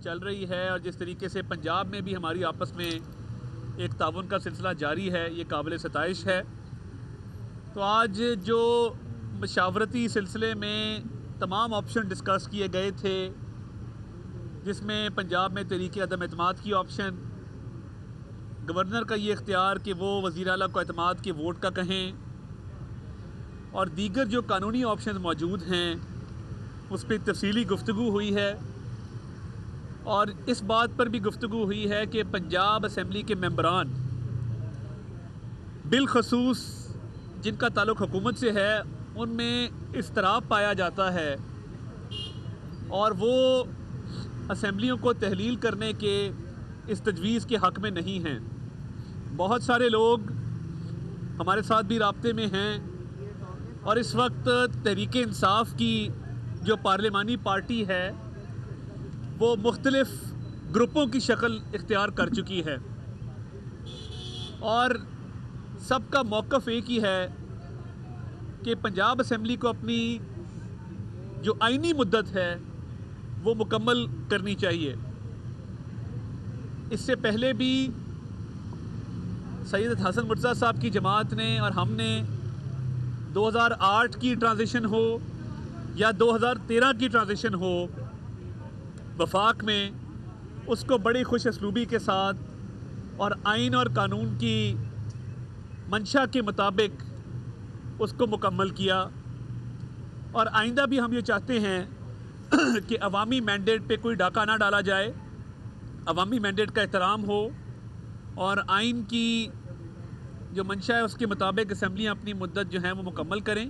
چل رہی ہے اور جس طریقے سے پنجاب میں بھی ہماری آپس میں ایک تعاون کا سلسلہ جاری ہے، یہ قابل ستائش ہے۔ تو آج جو مشاورتی سلسلے میں تمام آپشن ڈسکس کیے گئے تھے، جس میں پنجاب میں تحریک عدم اعتماد کی آپشن، گورنر کا یہ اختیار کہ وہ وزیر اعلیٰ کو اعتماد کے ووٹ کا کہیں، اور دیگر جو قانونی آپشن موجود ہیں اس پہ تفصیلی گفتگو ہوئی ہے، اور اس بات پر بھی گفتگو ہوئی ہے کہ پنجاب اسمبلی کے ممبران بالخصوص جن کا تعلق حکومت سے ہے ان میں اضطراب پایا جاتا ہے اور وہ اسمبلیوں کو تحلیل کرنے کے اس تجویز کے حق میں نہیں ہیں۔ بہت سارے لوگ ہمارے ساتھ بھی رابطے میں ہیں اور اس وقت تحریک انصاف کی جو پارلیمانی پارٹی ہے وہ مختلف گروپوں کی شکل اختیار کر چکی ہے، اور سب کا موقف ایک ہی ہے کہ پنجاب اسمبلی کو اپنی جو آئینی مدت ہے وہ مکمل کرنی چاہیے۔ اس سے پہلے بھی سید حسن مرتضیٰ صاحب کی جماعت نے اور ہم نے 2008 کی ٹرانزیشن ہو یا 2013 کی ٹرانزیشن ہو وفاق میں، اس کو بڑی خوش اسلوبی کے ساتھ اور آئین اور قانون کی منشا کے مطابق اس کو مکمل کیا، اور آئندہ بھی ہم یہ چاہتے ہیں کہ عوامی مینڈیٹ پہ کوئی ڈاکہ نہ ڈالا جائے، عوامی مینڈیٹ کا احترام ہو اور آئین کی جو منشا ہے اس کے مطابق اسمبلیاں اپنی مدت جو ہیں وہ مکمل کریں۔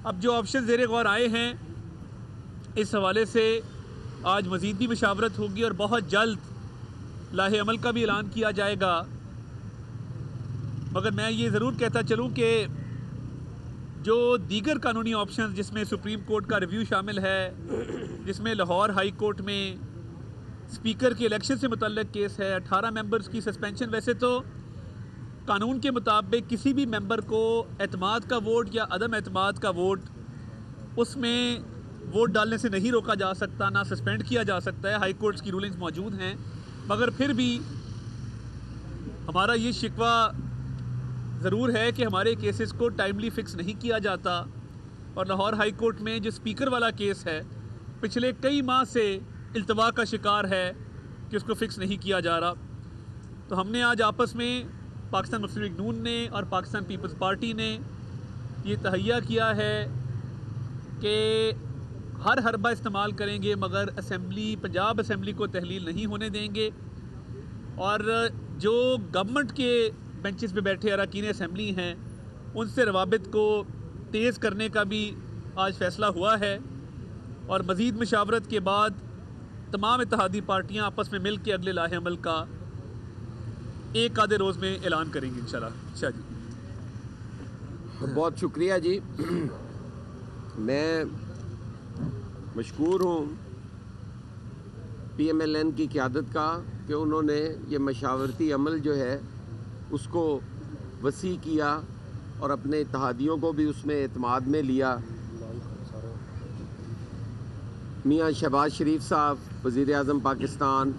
اب جو آپشن زیر غور آئے ہیں اس حوالے سے آج مزید بھی مشاورت ہوگی اور بہت جلد لاہ عمل کا بھی اعلان کیا جائے گا، مگر میں یہ ضرور کہتا چلوں کہ جو دیگر قانونی آپشنز جس میں سپریم کورٹ کا ریویو شامل ہے، جس میں لاہور ہائی کورٹ میں اسپیکر کے الیکشن سے متعلق کیس ہے، 18 ممبرز کی سسپینشن، ویسے تو قانون کے مطابق کسی بھی ممبر کو اعتماد کا ووٹ یا عدم اعتماد کا ووٹ اس میں ووٹ ڈالنے سے نہیں روکا جا سکتا، نہ سسپینڈ کیا جا سکتا ہے، ہائی کورٹس کی رولنگز موجود ہیں، مگر پھر بھی ہمارا یہ شکوہ ضرور ہے کہ ہمارے کیسز کو ٹائملی فکس نہیں کیا جاتا، اور لاہور ہائی کورٹ میں جو اسپیکر والا کیس ہے پچھلے کئی ماہ سے التوا کا شکار ہے کہ اس کو فکس نہیں کیا جا رہا۔ تو ہم نے آج آپس میں پاکستان مسلم لیگ نون نے اور پاکستان پیپلز پارٹی نے یہ تہیہ کیا ہے کہ ہر حربہ استعمال کریں گے مگر اسمبلی پنجاب اسمبلی کو تحلیل نہیں ہونے دیں گے، اور جو گورنمنٹ کے بینچز پہ بیٹھے اراکین اسمبلی ہیں ان سے روابط کو تیز کرنے کا بھی آج فیصلہ ہوا ہے، اور مزید مشاورت کے بعد تمام اتحادی پارٹیاں آپس میں مل کے اگلے لاہ عمل کا ایک آدھے روز میں اعلان کریں گے انشاءاللہ۔ اچھا جی، بہت شکریہ جی، میں مشکور ہوں پی ایم ایل این کی قیادت کا کہ انہوں نے یہ مشاورتی عمل جو ہے اس کو وسیع کیا اور اپنے اتحادیوں کو بھی اس میں اعتماد میں لیا۔ میاں شہباز شریف صاحب وزیر اعظم پاکستان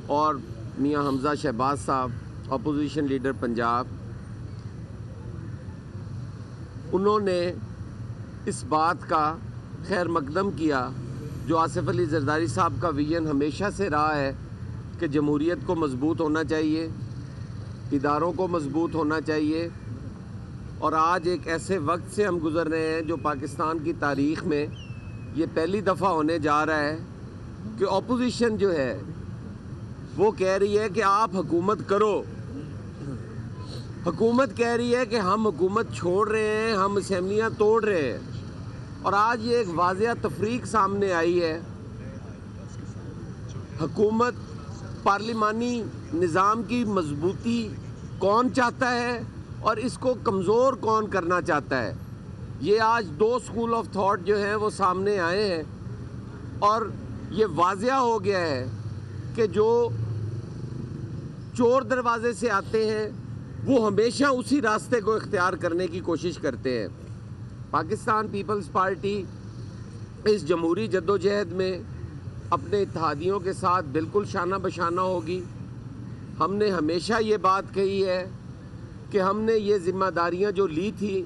اور میاں حمزہ شہباز صاحب اپوزیشن لیڈر پنجاب، انہوں نے اس بات کا خیر مقدم کیا جو آصف علی زرداری صاحب کا ویژن ہمیشہ سے رہا ہے کہ جمہوریت کو مضبوط ہونا چاہیے، اداروں کو مضبوط ہونا چاہیے، اور آج ایک ایسے وقت سے ہم گزر رہے ہیں جو پاکستان کی تاریخ میں یہ پہلی دفعہ ہونے جا رہا ہے کہ اپوزیشن جو ہے وہ کہہ رہی ہے کہ آپ حکومت کرو، حکومت کہہ رہی ہے کہ ہم حکومت چھوڑ رہے ہیں، ہم اسمبلیاں توڑ رہے ہیں، اور آج یہ ایک واضح تفریق سامنے آئی ہے۔ حکومت پارلیمانی نظام کی مضبوطی کون چاہتا ہے اور اس کو کمزور کون کرنا چاہتا ہے، یہ آج دو اسکول آف تھاٹ جو ہیں وہ سامنے آئے ہیں، اور یہ واضح ہو گیا ہے کہ جو چور دروازے سے آتے ہیں وہ ہمیشہ اسی راستے کو اختیار کرنے کی کوشش کرتے ہیں۔ پاکستان پیپلز پارٹی اس جمہوری جدوجہد میں اپنے اتحادیوں کے ساتھ بالکل شانہ بشانہ ہوگی. ہم نے ہمیشہ یہ بات کہی ہے کہ ہم نے یہ ذمہ داریاں جو لی تھی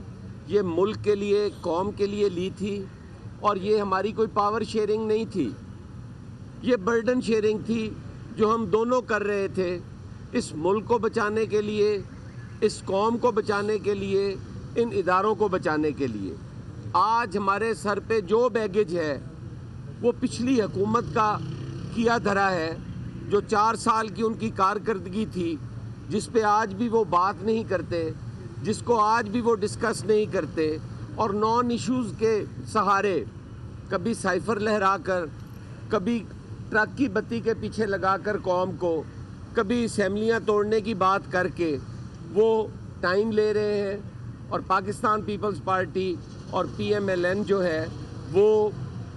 یہ ملک کے لیے، قوم کے لیے لی تھی، اور یہ ہماری کوئی پاور شیئرنگ نہیں تھی، یہ برڈن شیئرنگ تھی جو ہم دونوں کر رہے تھے، اس ملک کو بچانے کے لیے، اس قوم کو بچانے کے لیے، ان اداروں کو بچانے کے لیے. آج ہمارے سر پہ جو بیگیج ہے وہ پچھلی حکومت کا کیا دھرا ہے، جو 4 سال کی ان کی کارکردگی تھی، جس پہ آج بھی وہ بات نہیں کرتے، جس کو آج بھی وہ ڈسکس نہیں کرتے، اور نان ایشوز کے سہارے کبھی سائفر لہرا کر، کبھی ٹرک کی بتی کے پیچھے لگا کر قوم کو، کبھی اسمبلیاں توڑنے کی بات کر کے وہ ٹائم لے رہے ہیں. اور پاکستان پیپلز پارٹی اور PMLN جو ہے وہ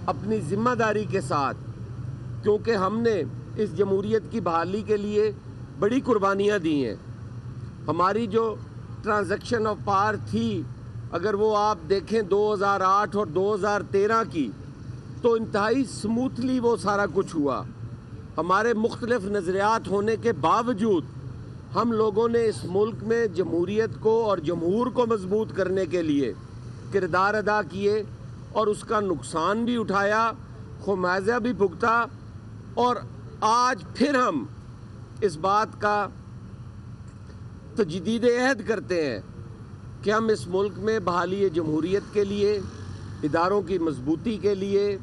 اپنی ذمہ داری کے ساتھ، کیونکہ ہم نے اس جمہوریت کی بحالی کے لیے بڑی قربانیاں دی ہیں. ہماری جو ٹرانزیکشن آف پاور تھی، اگر وہ آپ دیکھیں 2008 اور 2013 کی، تو انتہائی سموتھلی وہ سارا کچھ ہوا. ہمارے مختلف نظریات ہونے کے باوجود ہم لوگوں نے اس ملک میں جمہوریت کو اور جمہور کو مضبوط کرنے کے لیے کردار ادا کیے، اور اس کا نقصان بھی اٹھایا، خمیازہ بھی بھگتا، اور آج پھر ہم اس بات کا تجدید عہد کرتے ہیں کہ ہم اس ملک میں بحالی جمہوریت کے لیے، اداروں کی مضبوطی کے لیے،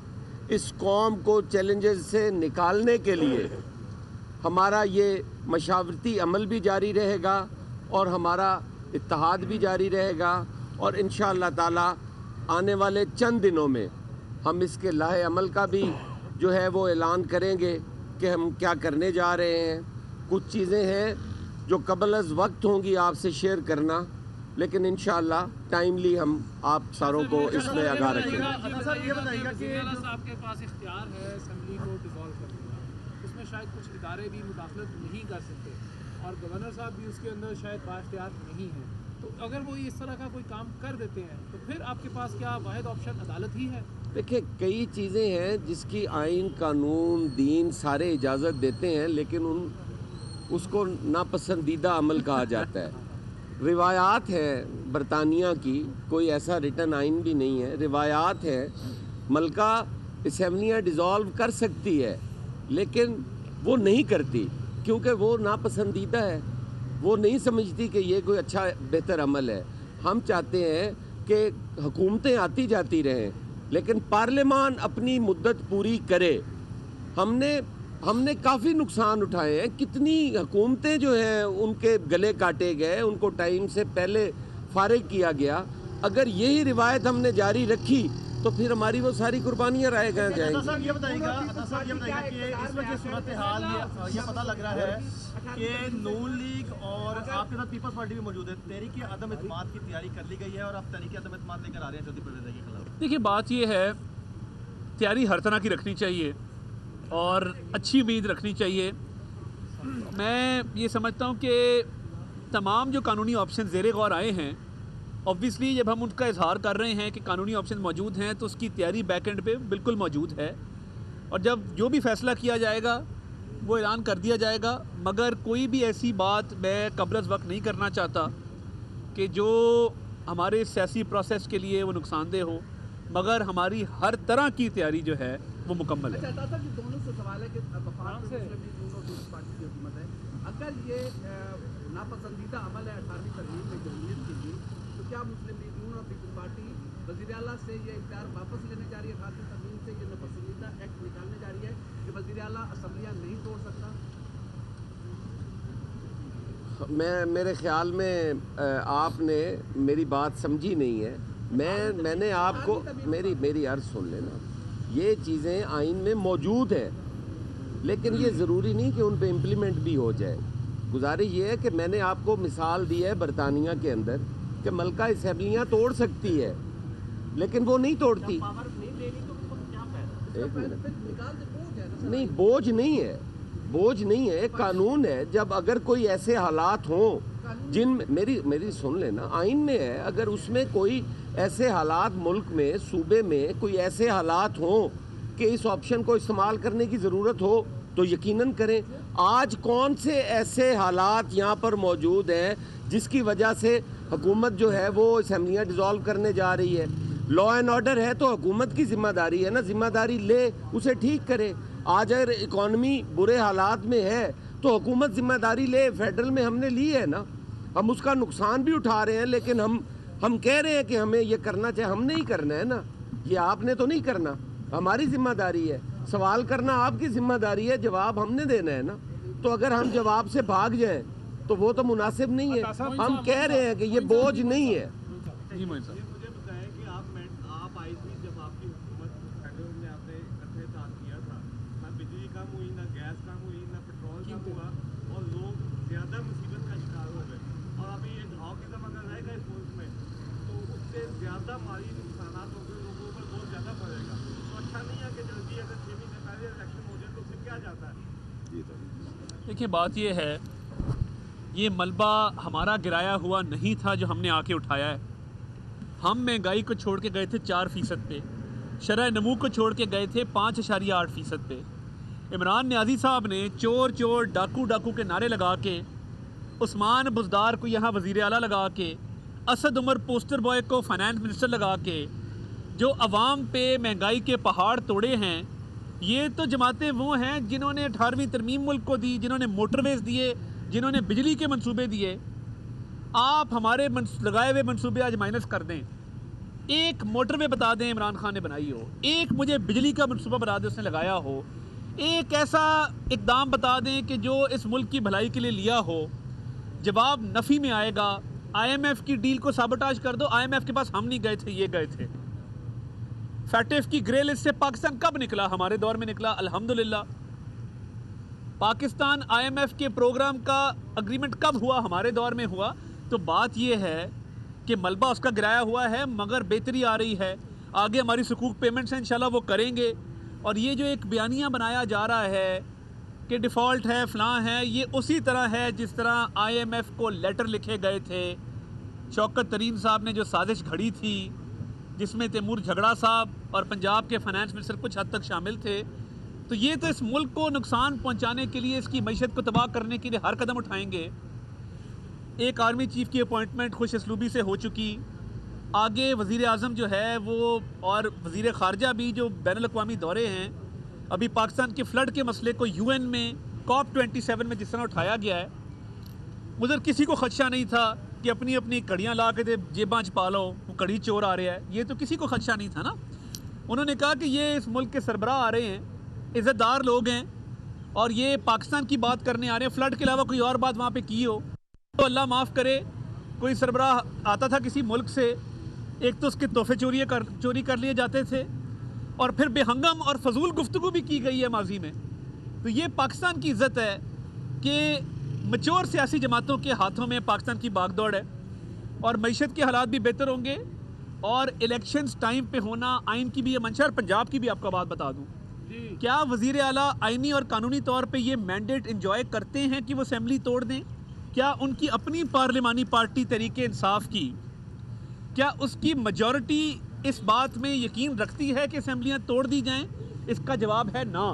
اس قوم کو چیلنجز سے نکالنے کے لیے ہمارا یہ مشاورتی عمل بھی جاری رہے گا، اور ہمارا اتحاد بھی جاری رہے گا. اور انشاءاللہ تعالی آنے والے چند دنوں میں ہم اس کے لاہے عمل کا بھی جو ہے وہ اعلان کریں گے کہ ہم کیا کرنے جا رہے ہیں. کچھ چیزیں ہیں جو قبل از وقت ہوں گی آپ سے شیئر کرنا، لیکن انشاءاللہ ٹائملی ہم آپ ساروں کو اس میں آگاہ رکھیں گے. صاحب کے پاس اختیار ہے اسمبلی کو ڈیزالو کرنے کا، اس میں شاید کچھ ادارے بھی مداخلت نہیں کر سکتے، اور گورنر صاحب بھی اس کے اندر شاید بااختیار نہیں ہیں. تو اگر وہ اس طرح کا کوئی کام کر دیتے ہیں تو پھر آپ کے پاس کیا واحد آپشن عدالت ہی ہے؟ دیکھیں، کئی چیزیں ہیں جس کی آئین، قانون، دین سارے اجازت دیتے ہیں، لیکن اس کو ناپسندیدہ عمل کہا جاتا ہے. روایات ہے برطانیہ کی، کوئی ایسا ریٹن آئین بھی نہیں ہے، روایات ہے. ملکہ اسمبلیاں ڈیزالو کر سکتی ہے لیکن وہ نہیں کرتی، کیونکہ وہ ناپسندیدہ ہے، وہ نہیں سمجھتی کہ یہ کوئی اچھا بہتر عمل ہے. ہم چاہتے ہیں کہ حکومتیں آتی جاتی رہیں لیکن پارلیمان اپنی مدت پوری کرے. ہم نے کافی نقصان اٹھائے ہیں، کتنی حکومتیں جو ہیں ان کے گلے کاٹے گئے، ان کو ٹائم سے پہلے فارغ کیا گیا. اگر یہی روایت ہم نے جاری رکھی تو پھر ہماری وہ ساری قربانیاں رائے گئے جائیں گی. صاحب یہ بتائیے گا کہ اس وقت صورتحال یہ پتہ لگ رہا ہے کہ نون لیگ اور آپ کے ساتھ پیپلز پارٹی بھی موجود ہے، تحریک عدم اعتماد کی تیاری کر لی گئی ہے، اور آپ تحریک عدم اعتماد لے کر آ رہے ہیں چودھری پرویز کے خلاف. دیکھیے، بات یہ ہے، تیاری ہر طرح کی رکھنی چاہیے اور اچھی امید رکھنی چاہیے. میں یہ سمجھتا ہوں کہ تمام جو قانونی آپشن زیر غور آئے ہیں، اوبویسلی جب ہم ان کا اظہار کر رہے ہیں کہ قانونی آپشن موجود ہیں تو اس کی تیاری بیک اینڈ پہ بالکل موجود ہے، اور جب جو بھی فیصلہ کیا جائے گا وہ اعلان کر دیا جائے گا. مگر کوئی بھی ایسی بات میں قبل از وقت نہیں کرنا چاہتا کہ جو ہمارے سیاسی پروسیس کے لیے وہ نقصان دہ ہو، مگر ہماری ہر طرح کی تیاری جو ہے وہ مکمل ہے. دونوں سے سوال ہے کہ وفاق سے پارٹی کی حکومت ہے، اگر یہ ناپسندیدہ عمل ہے 18ویں ترمیم میں جمہوریت کے لیے، تو کیا مسلم لیگ نون اور پیپلز پارٹی وزیر اعلیٰ سے یہ اختیار واپس لینے جا رہی ہے؟ 18ویں ترمیم سے یہ ناپسندیدہ ایکٹ نکالنے جا رہی ہے کہ وزیر اعلیٰ اسمبلیاں نہیں توڑ سکتا؟ میرے خیال میں آپ نے میری بات سمجھی نہیں ہے. میں نے آپ کو میری عرض سن لینا. یہ چیزیں آئین میں موجود ہیں لیکن یہ ضروری نہیں کہ ان پہ امپلیمنٹ بھی ہو جائے. گزارش یہ ہے کہ میں نے آپ کو مثال دی ہے برطانیہ کے اندر کہ ملکہ اسمبلیاں توڑ سکتی ہے لیکن وہ نہیں توڑتی. ایک منٹ، نہیں، بوجھ نہیں ہے، بوجھ نہیں ہے، قانون ہے. جب اگر کوئی ایسے حالات ہوں جن میری سن لینا، آئین میں ہے، اگر اس میں کوئی ایسے حالات ملک میں، صوبے میں کوئی ایسے حالات ہوں کہ اس آپشن کو استعمال کرنے کی ضرورت ہو تو یقیناً کریں. آج کون سے ایسے حالات یہاں پر موجود ہیں جس کی وجہ سے حکومت جو ہے وہ اسمبلیاں ڈیزالو کرنے جا رہی ہے؟ لا اینڈ آرڈر ہے تو حکومت کی ذمہ داری ہے نا, ذمہ داری لے, اسے ٹھیک کرے. آج اگر اکانومی برے حالات میں ہے تو حکومت ذمہ داری لے. فیڈرل میں ہم نے لی ہے نا, ہم اس کا نقصان بھی اٹھا رہے ہیں, لیکن ہم کہہ رہے ہیں کہ ہمیں یہ کرنا چاہیے. ہم نہیں کرنا ہے نا, یہ آپ نے تو نہیں کرنا, ہماری ذمہ داری ہے. سوال کرنا آپ کی ذمہ داری ہے, جواب ہم نے دینا ہے نا. تو اگر ہم جواب سے بھاگ جائیں تو وہ تو مناسب نہیں ہے. ہم کہہ رہے ہیں کہ یہ بوجھ نہیں ہے. جی معین صاحب, مجھے بتائیں کہ آپ آئی تھی جب آپ کی حکومت فیڈرل میں آپ نے اکٹھے ساتھ کیا تھا, نہ بجلی کم ہوئی, نہ گیس کم ہوئی, نہ پیٹرول کم ہوا, اور لوگ زیادہ مصیبت کا شکار ہو گئے. اور ابھی یہ ڈھاؤکزم اگر رہے گا اس ملک میں تو اس سے زیادہ مالی نقصانات ہوں گے, لوگوں پر بہت زیادہ پڑے گا. تو اچھا نہیں ہے کہ جلدی اگر 6 مہینے پہلے الیکشن ہو جائے تو اس سے کیا جاتا ہے. دیکھیے بات یہ ہے, یہ ملبہ ہمارا گرایا ہوا نہیں تھا جو ہم نے آ کے اٹھایا ہے. ہم مہنگائی کو چھوڑ کے گئے تھے 4% پہ, شرح نمو کو چھوڑ کے گئے تھے 5.8% پہ. عمران نیازی صاحب نے چور چور ڈاکو ڈاکو کے نعرے لگا کے, عثمان بزدار کو یہاں وزیر اعلیٰ لگا کے, اسد عمر پوسٹر بوائے کو فائنانس منسٹر لگا کے جو عوام پہ مہنگائی کے پہاڑ توڑے ہیں, یہ تو جماعتیں وہ ہیں جنہوں نے 18ویں ترمیم ملک کو دی, جنہوں نے موٹر ویز دیے, جنہوں نے بجلی کے منصوبے دیے. آپ ہمارے لگائے ہوئے منصوبے آج مائنس کر دیں. ایک موٹر وے بتا دیں عمران خان نے بنائی ہو, ایک مجھے بجلی کا منصوبہ بتا دیں اس نے لگایا ہو, ایک ایسا اقدام بتا دیں کہ جو اس ملک کی بھلائی کے لیے لیا ہو. جواب نفی میں آئے گا. IMF کی ڈیل کو سابوٹاج کر دو, IMF کے پاس ہم نہیں گئے تھے, یہ گئے تھے. فیٹف کی گرے لسٹ سے پاکستان کب نکلا؟ ہمارے دور میں نکلا, الحمدللہ. پاکستان IMF کے پروگرام کا اگریمنٹ کب ہوا؟ ہمارے دور میں ہوا. تو بات یہ ہے کہ ملبہ اس کا گرایا ہوا ہے, مگر بہتری آ رہی ہے. آگے ہماری سکوک پیمنٹس ہیں, انشاءاللہ وہ کریں گے. اور یہ جو ایک بیانیہ بنایا جا رہا ہے کہ ڈیفالٹ ہے, فلاں ہے, یہ اسی طرح ہے جس طرح IMF کو لیٹر لکھے گئے تھے. شوکت ترین صاحب نے جو سازش گھڑی تھی, جس میں تیمور جھگڑا صاحب اور پنجاب کے فائنانس منسٹر کچھ حد تک شامل تھے, تو یہ تو اس ملک کو نقصان پہنچانے کے لیے, اس کی معیشت کو تباہ کرنے کے لیے ہر قدم اٹھائیں گے. ایک آرمی چیف کی اپوائنٹمنٹ خوش اسلوبی سے ہو چکی. آگے وزیر اعظم جو ہے وہ اور وزیر خارجہ بھی جو بین الاقوامی دورے ہیں, ابھی پاکستان کے فلڈ کے مسئلے کو UN میں COP27 میں جس طرح اٹھایا گیا ہے, ادھر کسی کو خدشہ نہیں تھا کہ اپنی اپنی کڑیاں لا کے دے جیباں چھپا لو, وہ کڑی چور آ رہا ہے, یہ تو کسی کو خدشہ نہیں تھا نا. انہوں نے کہا کہ یہ اس ملک کے سربراہ آ رہے ہیں, عزت دار لوگ ہیں, اور یہ پاکستان کی بات کرنے آ رہے ہیں, فلڈ کے علاوہ کوئی اور بات وہاں پہ کی ہو تو اللہ معاف کرے. کوئی سربراہ آتا تھا کسی ملک سے, ایک تو اس کے تحفے چوری کر لیے جاتے تھے, اور پھر بے ہنگم اور فضول گفتگو بھی کی گئی ہے ماضی میں. تو یہ پاکستان کی عزت ہے کہ مچور سیاسی جماعتوں کے ہاتھوں میں پاکستان کی باغ دوڑ ہے, اور معیشت کے حالات بھی بہتر ہوں گے, اور الیکشنز ٹائم پہ ہونا آئین کی بھی یہ منشا. اور پنجاب کی بھی آپ کو بات بتا دوں, کیا وزیر اعلیٰ آئینی اور قانونی طور پہ یہ مینڈیٹ انجوائے کرتے ہیں کہ وہ اسمبلی توڑ دیں؟ کیا ان کی اپنی پارلیمانی پارٹی تحریک انصاف کی, کیا اس کی میجورٹی اس بات میں یقین رکھتی ہے کہ اسمبلیاں توڑ دی جائیں؟ اس کا جواب ہے نا.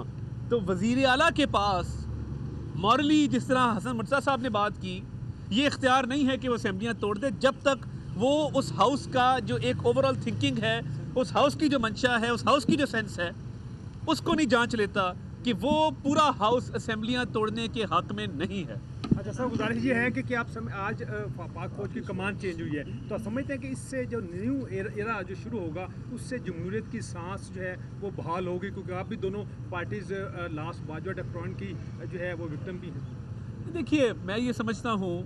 تو وزیر اعلیٰ کے پاس مورلی, جس طرح حسن مرتضیٰ صاحب نے بات کی, یہ اختیار نہیں ہے کہ وہ اسمبلیاں توڑ دے جب تک وہ اس ہاؤس کا جو ایک اوور آل تھنکنگ ہے, اس ہاؤس کی جو منشا ہے, اس ہاؤس کی جو سینس ہے, اس کو نہیں جانچ لیتا کہ وہ پورا ہاؤس اسمبلیاں توڑنے کے حق میں نہیں ہے. اچھا سر, گزارش یہ ہے کہ آپ آج پاک فوج کی کمان چینج ہوئی ہے, تو آپ سمجھتے ہیں کہ اس سے جو نیو ایرا جو شروع ہوگا اس سے جمہوریت کی سانس جو ہے وہ بحال ہوگی, کیونکہ آپ بھی دونوں پارٹیز لاسٹ باجوہ ڈیفرنٹ کی جو ہے وہ وکٹم بھی ہیں. دیکھیے, میں یہ سمجھتا ہوں